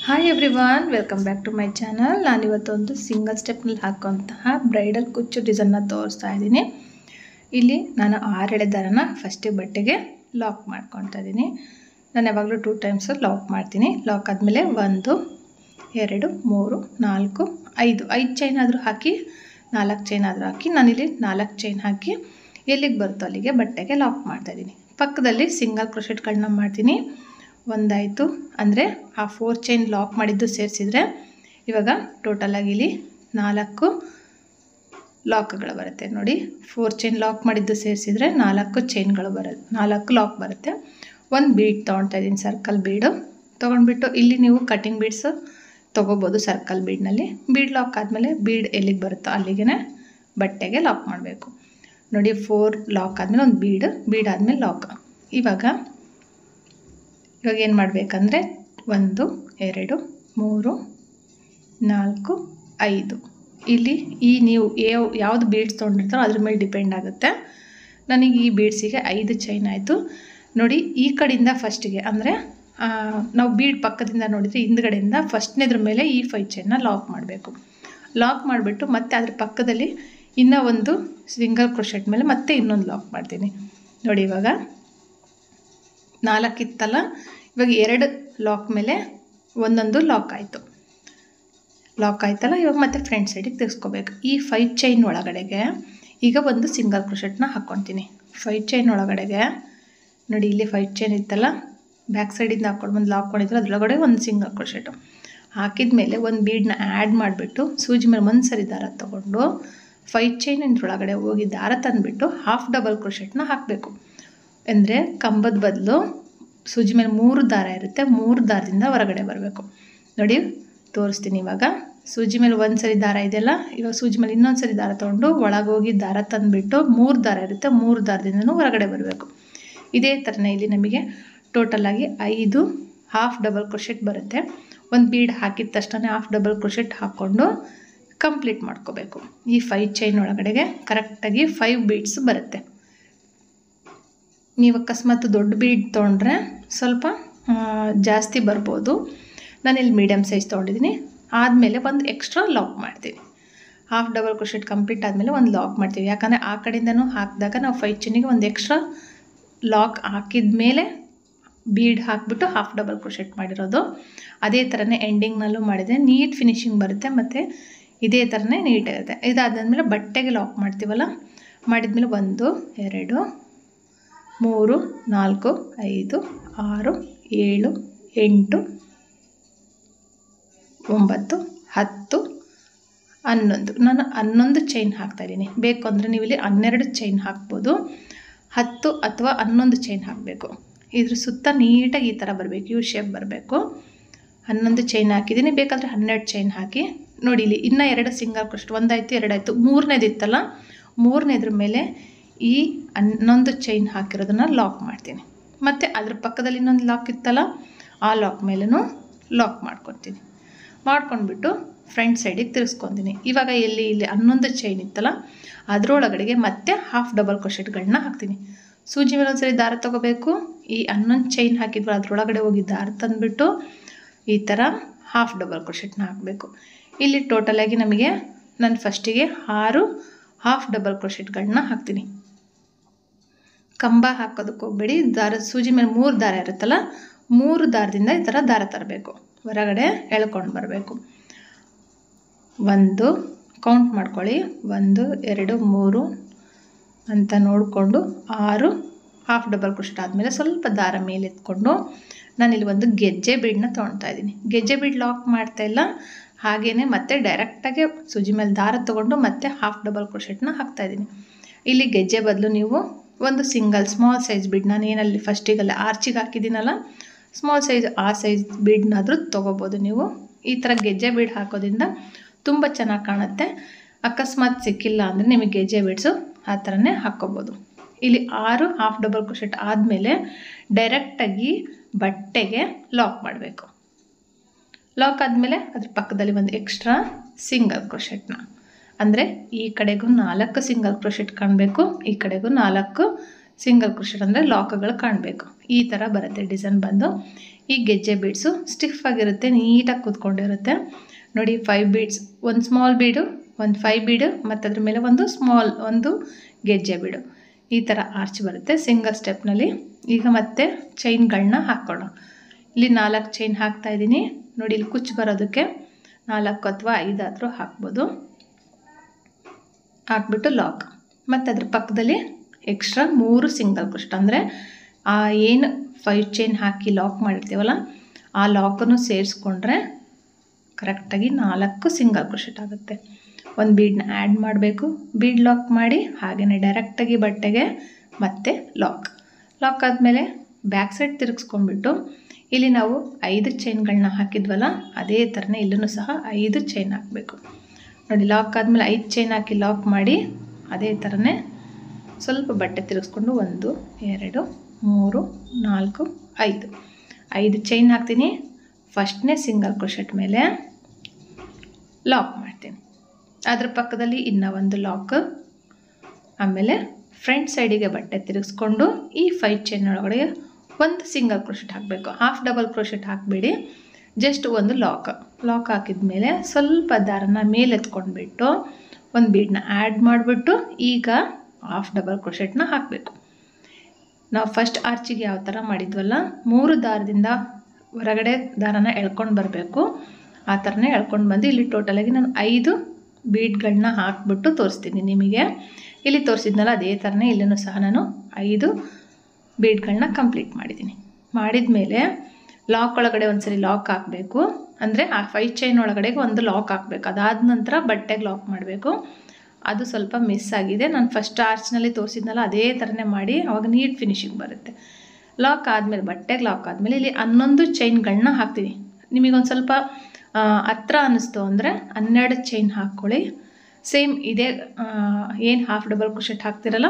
Hi everyone, welcome back to my channel. ನಾನಿವತ್ತೊಂದು single ಸ್ಟೆಪ್ನಲ್ಲಿ ಹಾಕುವಂತಹ ಬ್ರೈಡಲ್ ಕುಚ್ಚು ಡಿಸೈನ್ನ ತೋರಿಸ್ತಾ ಇದ್ದೀನಿ. ಇಲ್ಲಿ ನಾನು 6 ದಾರನ ಫಸ್ಟಿಗೆ ಬಟ್ಟೆಗೆ ಲಾಕ್ ಮಾಡ್ಕೊತಾ ಇದ್ದೀನಿ. ನಾನು ಯಾವಾಗಲೂ 2 ಟೈಮ್ಸ್ ಲಾಕ್ ಮಾಡ್ತೀನಿ. ಲಾಕ್ ಆದಮೇಲೆ 1 2 3 4 5 ಚೈನ್ ಆದರೂ ಹಾಕಿ, 4 ಚೈನ್ ಆದರೂ ಹಾಕಿ, ನಾನಿಲ್ಲಿ 4 ಚೈನ್ ಹಾಕಿ ಎಲ್ಲಿಗೆ ಬರುತ್ತೋ ಅಲ್ಲಿಗೆ ಬಟ್ಟೆಗೆ ಲಾಕ್ ಮಾಡ್ತಾಯಿದ್ದೀನಿ. ಪಕ್ಕದಲ್ಲಿ ಸಿಂಗಲ್ ಕ್ರೋಶೆಟ್ಗಳನ್ನ ಮಾಡ್ತೀನಿ. ಒಂದಾಯಿತು ಅಂದರೆ ಆ 4 ಚೈನ್ ಲಾಕ್ ಮಾಡಿದ್ದು ಸೇರಿಸಿದರೆ ಇವಾಗ ಟೋಟಲಾಗಿ ಇಲ್ಲಿ 4 ಲಾಕ್ಗಳು ಬರುತ್ತೆ. ನೋಡಿ, 4 ಚೈನ್ ಲಾಕ್ ಮಾಡಿದ್ದು ಸೇರಿಸಿದರೆ 4 ಚೈನ್ಗಳು ಬರುತ್ತೆ, 4 ಲಾಕ್ ಬರುತ್ತೆ. ಒಂದು ಬೀಡ್ ತೊಗೊಳ್ತಾ ಇದ್ದೀನಿ, ಸರ್ಕಲ್ ಬೀಡು ತೊಗೊಂಡ್ಬಿಟ್ಟು ಇಲ್ಲಿ ನೀವು ಕಟಿಂಗ್ ಬೀಡ್ಸು ತೊಗೋಬೋದು. ಸರ್ಕಲ್ ಬೀಡ್ನಲ್ಲಿ ಬೀಡ್ ಲಾಕ್ ಆದಮೇಲೆ ಬೀಡ್ ಎಲ್ಲಿಗೆ ಬರುತ್ತೋ ಅಲ್ಲಿಗೆ ಬಟ್ಟೆಗೆ ಲಾಕ್ ಮಾಡಬೇಕು. ನೋಡಿ, 4 ಲಾಕ್ ಆದಮೇಲೆ ಒಂದು ಬೀಡ್ ಆದಮೇಲೆ ಲಾಕ್. ಇವಾಗ ಏನು ಮಾಡಬೇಕಂದ್ರೆ 1 2 3 4 5 ಇಲ್ಲಿ ನೀವು ಯಾವುದು ಬೀಡ್ಸ್ ತೊಗೊಂಡಿರ್ತಾರೋ ಅದ್ರ ಮೇಲೆ ಡಿಪೆಂಡ್ ಆಗುತ್ತೆ. ನನಗೆ ಈ ಬೀಡ್ಸಿಗೆ 5 ಚೈನ್ ಆಯಿತು. ನೋಡಿ, ಈ ಕಡೆಯಿಂದ ಫಸ್ಟಿಗೆ ಅಂದರೆ ನಾವು ಬೀಡ್ ಪಕ್ಕದಿಂದ ನೋಡಿದರೆ ಹಿಂದ್ಗಡೆಯಿಂದ ಫಸ್ಟ್ನೇದ್ರ ಮೇಲೆ ಈ 5 ಚೈನ್ನ ಲಾಕ್ ಮಾಡಬೇಕು. ಲಾಕ್ ಮಾಡಿಬಿಟ್ಟು ಮತ್ತೆ ಅದ್ರ ಪಕ್ಕದಲ್ಲಿ ಇನ್ನೂ ಒಂದು ಸಿಂಗಲ್ ಕ್ರೋಶೆಟ್ ಮೇಲೆ ಮತ್ತೆ ಇನ್ನೊಂದು ಲಾಕ್ ಮಾಡ್ತೀನಿ. ನೋಡಿ, ಇವಾಗ 4 ಇತ್ತಲ್ಲ, ಇವಾಗ 2 ಲಾಕ್ ಮೇಲೆ ಒಂದೊಂದು ಲಾಕ್ ಆಯ್ತಲ್ಲ. ಇವಾಗ ಮತ್ತೆ ಫ್ರಂಟ್ ಸೈಡಿಗೆ ತಿರ್ಸ್ಕೋಬೇಕು. ಈ 5 ಚೈನ್ ಒಳಗಡೆಗೆ ಈಗ ಒಂದು ಸಿಂಗಲ್ ಕ್ರೋಶೆಟ್ನ ಹಾಕ್ಕೊತೀನಿ. 5 ಚೈನ್ ಒಳಗಡೆಗೆ ನೋಡಿ, ಇಲ್ಲಿ 5 ಚೈನ್ ಇತ್ತಲ್ಲ, ಬ್ಯಾಕ್ ಸೈಡಿಂದ ಹಾಕ್ಕೊಂಡು ಒಂದು ಲಾಕ್ ಮಾಡಿದ್ರೆ ಅದರೊಳಗಡೆ ಒಂದು ಸಿಂಗಲ್ ಕ್ರೋಶೆಟು ಹಾಕಿದ ಮೇಲೆ ಒಂದು ಬೀಡನ್ನ ಆ್ಯಡ್ ಮಾಡಿಬಿಟ್ಟು ಸೂಜಿ ಮೇಲೆ ಒಂದು ಸರಿ ದಾರ ತೊಗೊಂಡು 5 ಚೈನ್ ಒಳಗಡೆ ಹೋಗಿ ದಾರ ತಂದುಬಿಟ್ಟು ಹಾಫ್ ಡಬಲ್ ಕ್ರೋಶೆಟ್ನ ಹಾಕಬೇಕು. ಅಂದರೆ ಕಂಬದ ಬದಲು ಸೂಜಿ ಮೇಲೆ 3 ದಾರ ಇರುತ್ತೆ, 3 ದಾರದಿಂದ ಹೊರಗಡೆ ಬರಬೇಕು. ನೋಡಿ, ತೋರಿಸ್ತೀನಿ. ಇವಾಗ ಸೂಜಿ ಮೇಲೆ ಒಂದು ಸರಿ ದಾರ ಇದೆಯಲ್ಲ, ಇವಾಗ ಸೂಜಿ ಮೇಲೆ ಇನ್ನೊಂದು ಸರಿ ದಾರ ತೊಗೊಂಡು ಒಳಗೆ ಹೋಗಿ ದಾರ ತಂದುಬಿಟ್ಟು 3 ದಾರ ಇರುತ್ತೆ, 3 ದಾರದಿಂದನೂ ಹೊರಗಡೆ ಬರಬೇಕು. ಇದೇ ಥರನೇ ಇಲ್ಲಿ ನಮಗೆ ಟೋಟಲಾಗಿ 5 ಹಾಫ್ ಡಬಲ್ ಕ್ರೋಶೆಟ್ ಬರುತ್ತೆ. ಒಂದು ಬೀಡ್ ಹಾಕಿದ ತಕ್ಷಣ ಹಾಫ್ ಡಬಲ್ ಕ್ರೋಶೆಟ್ ಹಾಕ್ಕೊಂಡು ಕಂಪ್ಲೀಟ್ ಮಾಡ್ಕೋಬೇಕು. ಈ 5 ಚೈನ್ ಒಳಗಡೆಗೆ ಕರೆಕ್ಟಾಗಿ 5 ಬೀಡ್ಸ್ ಬರುತ್ತೆ. ನೀವು ಅಕಸ್ಮಾತ್ ದೊಡ್ಡ ಬೀಡ್ ತೊಗೊಂಡ್ರೆ ಸ್ವಲ್ಪ ಜಾಸ್ತಿ ಬರ್ಬೋದು. ನಾನಿಲ್ಲಿ ಮೀಡಿಯಮ್ ಸೈಜ್ ತೊಗೊಂಡಿದ್ದೀನಿ. ಆದಮೇಲೆ ಒಂದು ಎಕ್ಸ್ಟ್ರಾ ಲಾಕ್ ಮಾಡ್ತೀನಿ. ಹಾಫ್ ಡಬಲ್ ಕ್ರೋಶೆಟ್ ಕಂಪ್ಲೀಟ್ ಆದಮೇಲೆ ಒಂದು ಲಾಕ್ ಮಾಡ್ತೀವಿ. ಯಾಕಂದರೆ ಆ ಕಡೆಯಿಂದನೂ ಹಾಕಿದಾಗ ನಾವು 5 ಚೈನಿಗೆ ಒಂದು ಎಕ್ಸ್ಟ್ರಾ ಲಾಕ್ ಹಾಕಿದ ಮೇಲೆ ಬೀಡ್ ಹಾಕಿಬಿಟ್ಟು ಹಾಫ್ ಡಬಲ್ ಕ್ರೋಶೆಟ್ ಮಾಡಿರೋದು. ಅದೇ ಥರನೇ ಎಂಡಿಂಗ್ನಲ್ಲೂ ಮಾಡಿದರೆ ನೀಟ್ ಫಿನಿಶಿಂಗ್ ಬರುತ್ತೆ ಮತ್ತು ಇದೇ ಥರನೇ ನೀಟಾಗಿರುತ್ತೆ. ಇದಾದಮೇಲೆ ಬಟ್ಟೆಗೆ ಲಾಕ್ ಮಾಡ್ತೀವಲ್ಲ, ಮಾಡಿದ್ಮೇಲೆ 1 2 3 4 5 6 7 8 9 10 11 ನಾನು 11 ಚೈನ್ ಹಾಕ್ತಾಯಿದ್ದೀನಿ. ಬೇಕು ಅಂದರೆ ನೀವು ಇಲ್ಲಿ 12 ಚೈನ್ ಹಾಕ್ಬೋದು, 10 ಅಥವಾ 11 ಚೈನ್ ಹಾಕಬೇಕು. ಇದ್ರ ಸುತ್ತ ನೀಟಾಗಿ ಈ ಥರ ಬರಬೇಕು, ಯು ಶೇಪ್ ಬರಬೇಕು. 11 ಚೈನ್ ಹಾಕಿದ್ದೀನಿ. ಬೇಕಾದರೆ 12 ಚೈನ್ ಹಾಕಿ. ನೋಡಿ, ಇಲ್ಲಿ ಇನ್ನೂ 2 ಸಿಂಗಲ್ ಕ್ರೋಶೆಟ್, ಒಂದಾಯಿತು 2 ಆಯಿತು, 3ನೇದು ಇತ್ತಲ್ಲ, 3ನೇದ್ರ ಮೇಲೆ ಈ 11 ಚೈನ್ ಹಾಕಿರೋದನ್ನು ಲಾಕ್ ಮಾಡ್ತೀನಿ. ಮತ್ತು ಅದ್ರ ಪಕ್ಕದಲ್ಲಿ ಇನ್ನೊಂದು ಲಾಕ್ ಇತ್ತಲ್ಲ, ಆ ಲಾಕ್ ಮೇಲೂ ಲಾಕ್ ಮಾಡ್ಕೊತೀನಿ. ಮಾಡ್ಕೊಂಡ್ಬಿಟ್ಟು ಫ್ರಂಟ್ ಸೈಡಿಗೆ ತಿರ್ಸ್ಕೊತೀನಿ. ಇವಾಗ ಇಲ್ಲಿ 11 ಚೈನ್ ಇತ್ತಲ್ಲ, ಅದರೊಳಗಡೆಗೆ ಮತ್ತೆ ಹಾಫ್ ಡಬಲ್ ಕ್ರೋಶೆಟ್ಗಳನ್ನ ಹಾಕ್ತೀನಿ. ಸೂಜಿ ಮೇಲೆ ಒಂದ್ಸರಿ ದಾರ ತೊಗೋಬೇಕು. ಈ 11 ಚೈನ್ ಹಾಕಿದ್ವಲ್ಲ ಅದರೊಳಗಡೆ ಹೋಗಿ ದಾರ ತಂದುಬಿಟ್ಟು ಈ ಥರ ಹಾಫ್ ಡಬಲ್ ಕ್ರೋಶೆಟ್ನ ಹಾಕಬೇಕು. ಇಲ್ಲಿ ಟೋಟಲಾಗಿ ನಮಗೆ ನಾನು ಫಸ್ಟಿಗೆ 6 ಹಾಫ್ ಡಬಲ್ ಕ್ರೋಶೆಟ್ಗಳನ್ನ ಹಾಕ್ತೀನಿ. ಕಂಬ ಹಾಕೋದಕ್ಕೆ ಹೋಗಬೇಡಿ. ಸೂಜಿ ಮೇಲೆ 3 ದಾರ ಇರುತ್ತಲ್ಲ, 3 ದಾರದಿಂದ ಈ ಥರ ದಾರ ತರಬೇಕು, ಹೊರಗಡೆ ಎಳ್ಕೊಂಡು ಬರಬೇಕು. 1 ಕೌಂಟ್ ಮಾಡ್ಕೊಳ್ಳಿ, 1 2 3 ಅಂತ ನೋಡಿಕೊಂಡು 6 ಹಾಫ್ ಡಬಲ್ ಕ್ರೋಶೆಟ್ ಆದಮೇಲೆ ಸ್ವಲ್ಪ ದಾರ ಮೇಲೆ ಎತ್ಕೊಂಡು ನಾನಿಲ್ಲಿ ಒಂದು ಗೆಜ್ಜೆ ಬೀಡನ್ನ ತೊಗೊಳ್ತಾ ಇದ್ದೀನಿ. ಗೆಜ್ಜೆ ಬೀಡ್ ಲಾಕ್ ಮಾಡ್ತಾಯಿಲ್ಲ, ಹಾಗೆಯೇ ಮತ್ತೆ ಡೈರೆಕ್ಟಾಗಿ ಸೂಜಿ ಮೇಲೆ ದಾರ ತೊಗೊಂಡು ಮತ್ತೆ ಹಾಫ್ ಡಬಲ್ ಕ್ರೋಶೆಟ್ನ ಹಾಕ್ತಾಯಿದ್ದೀನಿ. ಇಲ್ಲಿ ಗೆಜ್ಜೆ ಬದಲು ನೀವು ಒಂದು ಸ್ಮಾಲ್ ಸೈಜ್ ಬೀಡ್, ನಾನು ಏನಲ್ಲಿ ಫಸ್ಟಿಗಲ್ಲ ಆರ್ಚಿಗೆ ಹಾಕಿದ್ದೀನಲ್ಲ, ಸ್ಮಾಲ್ ಸೈಜ್ ಆ ಸೈಜ್ ಬೀಡ್ನಾದರೂ ತೊಗೋಬೋದು ನೀವು. ಈ ಥರ ಗೆಜ್ಜೆ ಬೀಡ್ ಹಾಕೋದ್ರಿಂದ ತುಂಬ ಚೆನ್ನಾಗಿ ಕಾಣುತ್ತೆ. ಅಕಸ್ಮಾತ್ ಸಿಕ್ಕಿಲ್ಲ ಅಂದರೆ ನಿಮಗೆ ಗೆಜ್ಜೆ ಬೀಡ್ಸು ಆ ಥರನೇ ಹಾಕ್ಕೋಬೋದು. ಇಲ್ಲಿ 6 ಹಾಫ್ ಡಬಲ್ ಕ್ರೋಶೆಟ್ ಆದಮೇಲೆ ಡೈರೆಕ್ಟಾಗಿ ಬಟ್ಟೆಗೆ ಲಾಕ್ ಮಾಡಬೇಕು. ಲಾಕ್ ಆದಮೇಲೆ ಅದ್ರ ಪಕ್ಕದಲ್ಲಿ ಒಂದು ಎಕ್ಸ್ಟ್ರಾ ಸಿಂಗಲ್ ಕ್ರೋಶೆಟ್ನ, ಅಂದರೆ ಈ ಕಡೆಗೂ 4 ಸಿಂಗಲ್ ಕ್ರೋಶೆಟ್ ಕಾಣಬೇಕು, ಈ ಕಡೆಗೂ 4 ಸಿಂಗಲ್ ಕ್ರೋಶೆಟ್ ಅಂದರೆ ಲಾಕ್ಗಳು ಕಾಣಬೇಕು. ಈ ಥರ ಬರುತ್ತೆ ಡಿಸೈನ್ ಬಂದು. ಈ ಗೆಜ್ಜೆ ಬೀಡ್ಸು ಸ್ಟಿಫ್ ಆಗಿರುತ್ತೆ, ನೀಟಾಗಿ ಕೂತ್ಕೊಂಡಿರುತ್ತೆ ನೋಡಿ. 5 ಬೀಡ್ಸ್, ಒಂದು ಸ್ಮಾಲ್ ಬೀಡು, ಒಂದು 5 ಬೀಡು ಮತ್ತು ಅದ್ರ ಮೇಲೆ ಒಂದು ಗೆಜ್ಜೆ ಬೀಡು, ಈ ಥರ ಆರ್ಚ್ ಬರುತ್ತೆ ಸಿಂಗಲ್ ಸ್ಟೆಪ್ನಲ್ಲಿ. ಈಗ ಮತ್ತೆ ಚೈನ್ಗಳನ್ನ ಹಾಕ್ಕೊಳ್ಳೋ. ಇಲ್ಲಿ 4 ಚೈನ್ ಹಾಕ್ತಾಯಿದ್ದೀನಿ ನೋಡಿ. ಇಲ್ಲಿ ಕುಚ್ಚು ಬರೋದಕ್ಕೆ 4 ಅಥವಾ 5 ಆದರೂ ಹಾಕ್ಬೋದು. ಹಾಕ್ಬಿಟ್ಟು ಲಾಕ್, ಮತ್ತು ಅದ್ರ ಪಕ್ಕದಲ್ಲಿ ಎಕ್ಸ್ಟ್ರಾ 3 ಸಿಂಗಲ್ ಕ್ರೋಶೆಟ್, ಅಂದರೆ ಏನು 5 ಚೈನ್ ಹಾಕಿ ಲಾಕ್ ಮಾಡಿರ್ತೀವಲ್ಲ ಆ ಲಾಕನ್ನು ಸೇರಿಸ್ಕೊಂಡ್ರೆ ಕರೆಕ್ಟಾಗಿ 4 ಸಿಂಗಲ್ ಕ್ರೋಶೆಟ್ ಆಗುತ್ತೆ. ಒಂದು ಬೀಡನ್ನ ಆ್ಯಡ್ ಮಾಡಬೇಕು, ಬೀಡ್ ಲಾಕ್ ಮಾಡಿ ಹಾಗೆಯೇ ಡೈರೆಕ್ಟಾಗಿ ಬಟ್ಟೆಗೆ ಮತ್ತೆ ಲಾಕ್ ಆದಮೇಲೆ ಬ್ಯಾಕ್ ಸೈಡ್ ತಿರುಗಿಸ್ಕೊಂಡ್ಬಿಟ್ಟು ಇಲ್ಲಿ ನಾವು 5 ಚೈನ್ಗಳನ್ನ ಹಾಕಿದ್ವಲ್ಲ ಅದೇ ಥರನೇ ಇಲ್ಲೂ ಸಹ 5 ಚೈನ್ ಹಾಕಬೇಕು ನೋಡಿ. ಲಾಕ್ ಆದಮೇಲೆ 5 ಚೈನ್ ಹಾಕಿ ಲಾಕ್ ಮಾಡಿ ಅದೇ ಥರನೇ ಸ್ವಲ್ಪ ಬಟ್ಟೆ ತಿರುಗಿಸ್ಕೊಂಡು 1 2 3 4 5 ಚೈನ್ ಹಾಕ್ತೀನಿ. ಫಸ್ಟ್ನೇ ಸಿಂಗಲ್ ಕ್ರೋಶೆಟ್ ಮೇಲೆ ಲಾಕ್ ಮಾಡ್ತೀನಿ, ಅದ್ರ ಪಕ್ಕದಲ್ಲಿ ಇನ್ನೂ ಒಂದು ಲಾಕ್. ಆಮೇಲೆ ಫ್ರಂಟ್ ಸೈಡಿಗೆ ಬಟ್ಟೆ ತಿರುಗಿಸ್ಕೊಂಡು ಈ 5 ಚೈನ್ ಒಳಗಡೆ ಒಂದು ಸಿಂಗಲ್ ಕ್ರೋಶೆಟ್ ಹಾಕಬೇಕು. ಹಾಫ್ ಡಬಲ್ ಕ್ರೋಶೆಟ್ ಹಾಕಬೇಡಿ, ಜಸ್ಟ್ ಒಂದು ಲಾಕ್ ಹಾಕಿದ ಮೇಲೆ ಸ್ವಲ್ಪ ದಾರನ ಮೇಲೆ ಎತ್ಕೊಂಡ್ಬಿಟ್ಟು ಒಂದು ಬೀಡನ್ನ ಆ್ಯಡ್ ಮಾಡಿಬಿಟ್ಟು ಈಗ ಹಾಫ್ ಡಬಲ್ ಕ್ರೋಶೆಟ್ನ ಹಾಕಬೇಕು. ನಾವು ಫಸ್ಟ್ ಆರ್ಚಿಗೆ ಯಾವ ಥರ ಮಾಡಿದ್ವಲ್ಲ 3 ದಾರದಿಂದ ಹೊರಗಡೆ ದಾರನ ಎಳ್ಕೊಂಡು ಬರಬೇಕು, ಆ ಥರನೇ ಎಳ್ಕೊಂಡು ಬಂದು ಇಲ್ಲಿ ಟೋಟಲಾಗಿ ನಾನು 5 ಬೀಡ್ಗಳನ್ನ ಹಾಕ್ಬಿಟ್ಟು ತೋರಿಸ್ತೀನಿ ನಿಮಗೆ. ಇಲ್ಲಿ ತೋರಿಸಿದ್ನಲ್ಲ ಅದೇ ಥರನೇ ಇಲ್ಲೂ ಸಹ ನಾನು 5 ಬೀಡ್ಗಳನ್ನ ಕಂಪ್ಲೀಟ್ ಮಾಡಿದ್ದೀನಿ. ಮಾಡಿದ ಮೇಲೆ ಲಾಕ್ ಒಳಗಡೆ ಒಂದ್ಸರಿ ಲಾಕ್ ಹಾಕಬೇಕು, ಅಂದರೆ ಆ 5 ಚೈನ್ ಒಳಗಡೆಗೆ ಒಂದು ಲಾಕ್ ಹಾಕಬೇಕು. ಅದಾದ ನಂತರ ಬಟ್ಟೆಗೆ ಲಾಕ್ ಮಾಡಬೇಕು. ಅದು ಸ್ವಲ್ಪ ಮಿಸ್ ಆಗಿದೆ, ನಾನು ಫಸ್ಟ್ ಆರ್ಚ್ನಲ್ಲಿ ತೋರಿಸಿದ್ನಲ್ಲ ಅದೇ ಥರನೇ ಮಾಡಿ ಆವಾಗ ನೀಟ್ ಫಿನಿಶಿಂಗ್ ಬರುತ್ತೆ. ಲಾಕ್ ಆದಮೇಲೆ ಬಟ್ಟೆಗೆ ಲಾಕ್ ಆದಮೇಲೆ ಇಲ್ಲಿ 11 ಚೈನ್ಗಳನ್ನ ಹಾಕ್ತೀನಿ. ನಿಮಗೊಂದು ಸ್ವಲ್ಪ ಹತ್ರ ಅನ್ನಿಸ್ತು ಅಂದರೆ 12 ಚೈನ್ ಹಾಕ್ಕೊಳ್ಳಿ. ಸೇಮ್ ಇದೇ ಏನು ಹಾಫ್ ಡಬಲ್ ಕ್ರೋಶೆಟ್ ಹಾಕ್ತಿರಲ್ಲ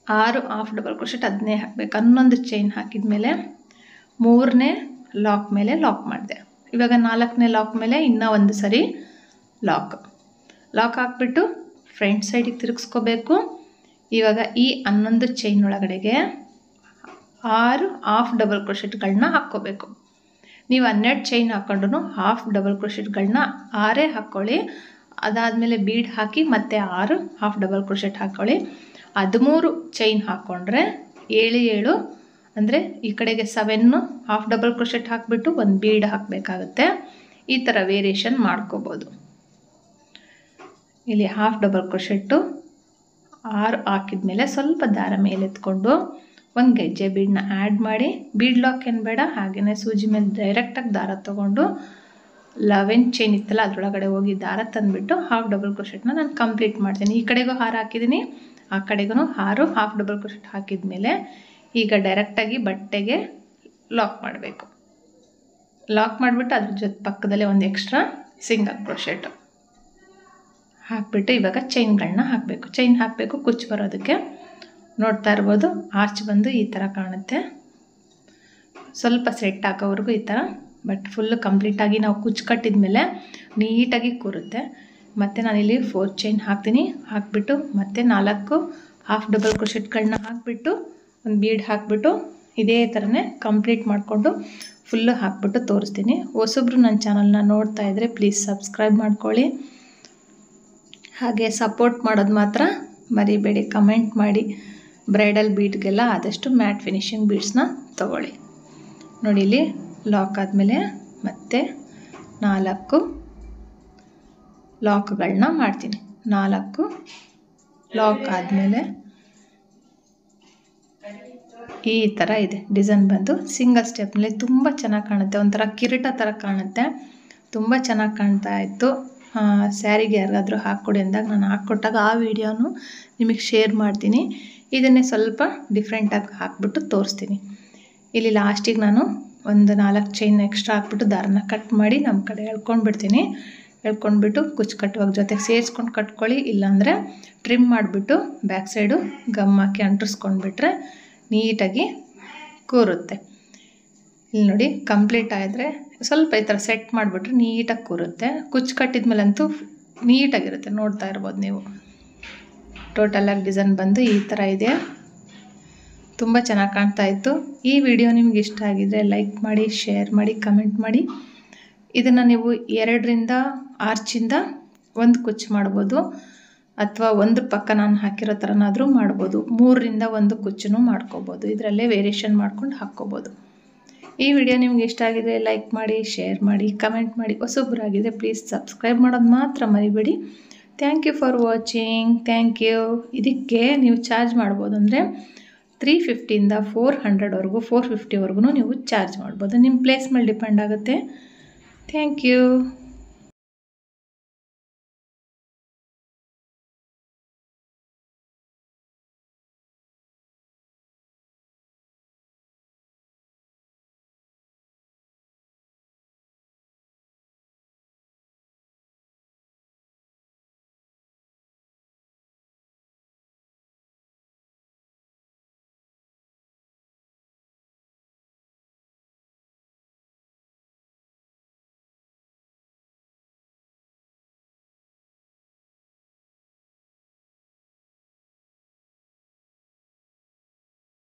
6 ಹಾಫ್ ಡಬಲ್ ಕ್ರೋಶೆಟ್ ಅದನ್ನೇ ಹಾಕಬೇಕು. 11 ಚೈನ್ ಹಾಕಿದ ಮೇಲೆ 3ನೇ ಲಾಕ್ ಮೇಲೆ ಲಾಕ್ ಮಾಡಿದೆ. ಇವಾಗ 4ನೇ ಲಾಕ್ ಮೇಲೆ ಇನ್ನೂ ಒಂದು ಸರಿ ಲಾಕ್ ಹಾಕ್ಬಿಟ್ಟು ಫ್ರಂಟ್ ಸೈಡಿಗೆ ತಿರುಗಿಸ್ಕೋಬೇಕು. ಇವಾಗ ಈ 11 ಚೈನ್ ಒಳಗಡೆಗೆ 6 ಹಾಫ್ ಡಬಲ್ ಕ್ರೋಶೆಟ್ಗಳನ್ನ ಹಾಕ್ಕೋಬೇಕು. ನೀವು 12 ಚೈನ್ ಹಾಕ್ಕೊಂಡ್ರು ಹಾಫ್ ಡಬಲ್ ಕ್ರೋಶೆಟ್ಗಳನ್ನ 6 ಹಾಕ್ಕೊಳ್ಳಿ. ಅದಾದಮೇಲೆ ಬೀಡ್ ಹಾಕಿ ಮತ್ತೆ 6 ಹಾಫ್ ಡಬಲ್ ಕ್ರೋಶೆಟ್ ಹಾಕ್ಕೊಳ್ಳಿ. 13 ಚೈನ್ ಹಾಕ್ಕೊಂಡ್ರೆ 7 ಅಂದರೆ ಈ ಕಡೆಗೆ 7 ಹಾಫ್ ಡಬಲ್ ಕ್ರೋಶೆಟ್ ಹಾಕಿಬಿಟ್ಟು ಒಂದು ಬೀಡ್ ಹಾಕಬೇಕಾಗುತ್ತೆ. ಈ ಥರ ವೇರಿಯೇಷನ್ ಮಾಡ್ಕೋಬೋದು. ಇಲ್ಲಿ ಹಾಫ್ ಡಬಲ್ ಕ್ರೋಶೆಟ್ಟು 6 ಹಾಕಿದ ಮೇಲೆ ಸ್ವಲ್ಪ ದಾರ ಮೇಲೆ ಎತ್ಕೊಂಡು ಒಂದು ಗೆಜ್ಜೆ ಬೀಡನ್ನ ಆ್ಯಡ್ ಮಾಡಿ, ಬೀಡ್ ಲಾಕ್ ಏನು ಬೇಡ, ಹಾಗೆಯೇ ಸೂಜಿ ಮೇಲೆ ಡೈರೆಕ್ಟಾಗಿ ದಾರ ತೊಗೊಂಡು 11 ಚೈನ್ ಇತ್ತಲ್ಲ ಅದರೊಳಗಡೆ ಹೋಗಿ ದಾರ ತಂದುಬಿಟ್ಟು ಹಾಫ್ ಡಬಲ್ ಕ್ರೋಶೆಟ್ನ ನಾನು ಕಂಪ್ಲೀಟ್ ಮಾಡ್ತೀನಿ. ಈ ಕಡೆಗೂ ಹಾರ ಹಾಕಿದ್ದೀನಿ, ಆ ಕಡೆಗೂ 6 ಹಾಫ್ ಡಬಲ್ ಕ್ರೋಶೆಟ್ ಹಾಕಿದ ಮೇಲೆ ಈಗ ಡೈರೆಕ್ಟಾಗಿ ಬಟ್ಟೆಗೆ ಲಾಕ್ ಮಾಡಬೇಕು. ಲಾಕ್ ಮಾಡಿಬಿಟ್ಟು ಅದ್ರ ಜೊತೆ ಪಕ್ಕದಲ್ಲೇ ಒಂದು ಎಕ್ಸ್ಟ್ರಾ ಸಿಂಗಲ್ ಕ್ರೋಶೆಟ್ ಹಾಕಿಬಿಟ್ಟು ಇವಾಗ ಚೈನ್ಗಳನ್ನ ಹಾಕಬೇಕು. ಚೈನ್ ಹಾಕಬೇಕು ಕುಚ್ಚು ಬರೋದಕ್ಕೆ. ನೋಡ್ತಾ ಇರ್ಬೋದು ಆರ್ಚ್ ಬಂದು ಈ ಥರ ಕಾಣುತ್ತೆ. ಸ್ವಲ್ಪ ಸೆಟ್ ಹಾಕೋವರೆಗೂ ಈ ಥರ, ಬಟ್ ಫುಲ್ಲು ಕಂಪ್ಲೀಟಾಗಿ ನಾವು ಕುಚ್ಚು ಕಟ್ಟಿದ ಮೇಲೆ ನೀಟಾಗಿ ಕೂರುತ್ತೆ. ಮತ್ತು ನಾನಿಲ್ಲಿ 4 ಚೈನ್ ಹಾಕ್ತೀನಿ. ಹಾಕಿಬಿಟ್ಟು ಮತ್ತೆ 4 ಹಾಫ್ ಡಬಲ್ ಕ್ರೋಶೆಟ್ಗಳನ್ನ ಹಾಕಿಬಿಟ್ಟು ಒಂದು ಬೀಡ್ ಹಾಕಿಬಿಟ್ಟು ಇದೇ ಥರನೇ ಕಂಪ್ಲೀಟ್ ಮಾಡಿಕೊಂಡು ಫುಲ್ಲು ಹಾಕ್ಬಿಟ್ಟು ತೋರಿಸ್ತೀನಿ. ಹೊಸಬ್ರು ನನ್ನ ಚಾನಲ್ನ ನೋಡ್ತಾ ಇದ್ದರೆ ಪ್ಲೀಸ್ ಸಬ್ಸ್ಕ್ರೈಬ್ ಮಾಡ್ಕೊಳ್ಳಿ. ಹಾಗೆ ಸಪೋರ್ಟ್ ಮಾಡೋದು ಮಾತ್ರ ಮರಿಬೇಡಿ, ಕಮೆಂಟ್ ಮಾಡಿ. ಬ್ರೈಡಲ್ ಬೀಡ್ಗೆಲ್ಲ ಆದಷ್ಟು ಮ್ಯಾಟ್ ಫಿನಿಶಿಂಗ್ ಬೀಡ್ಸ್ನ ತೊಗೊಳ್ಳಿ. ನೋಡಿ ಇಲ್ಲಿ ಲಾಕ್ ಆದಮೇಲೆ ಮತ್ತೆ 4 ಲಾಕ್ಗಳನ್ನ ಮಾಡ್ತೀನಿ. 4 ಲಾಕ್ ಆದಮೇಲೆ ಈ ಥರ ಇದೆ ಡಿಸೈನ್ ಬಂದು ಸಿಂಗಲ್ ಸ್ಟೆಪ್ನಲ್ಲಿ ತುಂಬ ಚೆನ್ನಾಗಿ ಕಾಣುತ್ತೆ. ಒಂಥರ ಕಿರೀಟ ಥರ ಕಾಣುತ್ತೆ, ತುಂಬ ಚೆನ್ನಾಗಿ ಕಾಣ್ತಾ ಇತ್ತು. ಸ್ಯಾರಿಗೆ ಯಾರಿಗಾದರೂ ಹಾಕ್ಕೊಡಿ ಅಂದಾಗ ನಾನು ಹಾಕ್ಕೊಟ್ಟಾಗ ಆ ವಿಡಿಯೋನು ನಿಮಗೆ ಶೇರ್ ಮಾಡ್ತೀನಿ. ಇದನ್ನೇ ಸ್ವಲ್ಪ ಡಿಫ್ರೆಂಟಾಗಿ ಹಾಕ್ಬಿಟ್ಟು ತೋರಿಸ್ತೀನಿ. ಇಲ್ಲಿ ಲಾಸ್ಟಿಗೆ ನಾನು ಒಂದು 4 ಚೈನ್ ಎಕ್ಸ್ಟ್ರಾ ಹಾಕ್ಬಿಟ್ಟು ದಾರನ ಕಟ್ ಮಾಡಿ ನಮ್ಮ ಕಡೆ ಎಳ್ಕೊಂಡ್ಬಿಡ್ತೀನಿ. ಎಳ್ಕೊಂಡ್ಬಿಟ್ಟು ಕುಚ್ಚು ಕಟ್ಟುವಾಗ ಜೊತೆಗೆ ಸೇರಿಸ್ಕೊಂಡು ಕಟ್ಕೊಳ್ಳಿ, ಇಲ್ಲಾಂದರೆ ಟ್ರಿಮ್ ಮಾಡಿಬಿಟ್ಟು ಬ್ಯಾಕ್ ಸೈಡು ಗಮ್ ಹಾಕಿ ಅಂಟಿಸ್ಕೊಂಡ್ಬಿಟ್ರೆ ನೀಟಾಗಿ ಕೂರುತ್ತೆ. ಇಲ್ಲಿ ನೋಡಿ ಕಂಪ್ಲೀಟ್ ಆದರೆ ಸ್ವಲ್ಪ ಈ ಥರ ಸೆಟ್ ಮಾಡಿಬಿಟ್ರೆ ನೀಟಾಗಿ ಕೂರುತ್ತೆ. ಕುಚ್ಚು ಕಟ್ಟಿದ ಮೇಲಂತೂ ನೀಟಾಗಿರುತ್ತೆ, ನೋಡ್ತಾ ಇರ್ಬೋದು ನೀವು. ಟೋಟಲಾಗಿ ಡಿಸೈನ್ ಬಂದು ಈ ಥರ ಇದೆ. ತುಂಬ ಚೆನ್ನಾಗಿ ಕಾಣ್ತಾ ಇತ್ತು. ಈ ವಿಡಿಯೋ ನಿಮ್ಗೆ ಇಷ್ಟ ಆಗಿದ್ರೆ ಲೈಕ್ ಮಾಡಿ, ಶೇರ್ ಮಾಡಿ, ಕಮೆಂಟ್ ಮಾಡಿ. ಇದನ್ನು ನೀವು 2ರಿಂದ ಆರ್ಚಿಂದ ಒಂದು ಕುಚ್ಚು ಮಾಡ್ಬೋದು, ಅಥವಾ ಒಂದು ಪಕ್ಕ ನಾನು ಹಾಕಿರೋ ಥರನಾದರೂ ಮಾಡ್ಬೋದು. 3ರಿಂದ ಒಂದು ಕುಚ್ಚು ಮಾಡ್ಕೋಬೋದು. ಇದರಲ್ಲೇ ವೇರಿಯೇಷನ್ ಮಾಡ್ಕೊಂಡು ಹಾಕ್ಕೋಬೋದು. ಈ ವಿಡಿಯೋ ನಿಮ್ಗೆ ಇಷ್ಟ ಆಗಿದ್ರೆ ಲೈಕ್ ಮಾಡಿ, ಶೇರ್ ಮಾಡಿ, ಕಮೆಂಟ್ ಮಾಡಿ. ಹೊಸೊಬ್ಬರಾಗಿದ್ದರೆ ಪ್ಲೀಸ್ ಸಬ್ಸ್ಕ್ರೈಬ್ ಮಾಡೋದು ಮಾತ್ರ ಮರಿಬೇಡಿ. Thank you for watching. Thank you. ಇದಕ್ಕೆ ನೀವು ಚಾರ್ಜ್ ಮಾಡ್ಬೋದು ಅಂದರೆ 350ಇಂದ 400ವರೆಗೂ 450ವರೆಗೂ ನೀವು ಚಾರ್ಜ್ ಮಾಡ್ಬೋದು. ನಿಮ್ಮ ಪ್ಲೇಸ್ ಮೇಲೆ ಡಿಪೆಂಡ್ ಆಗುತ್ತೆ. Thank you.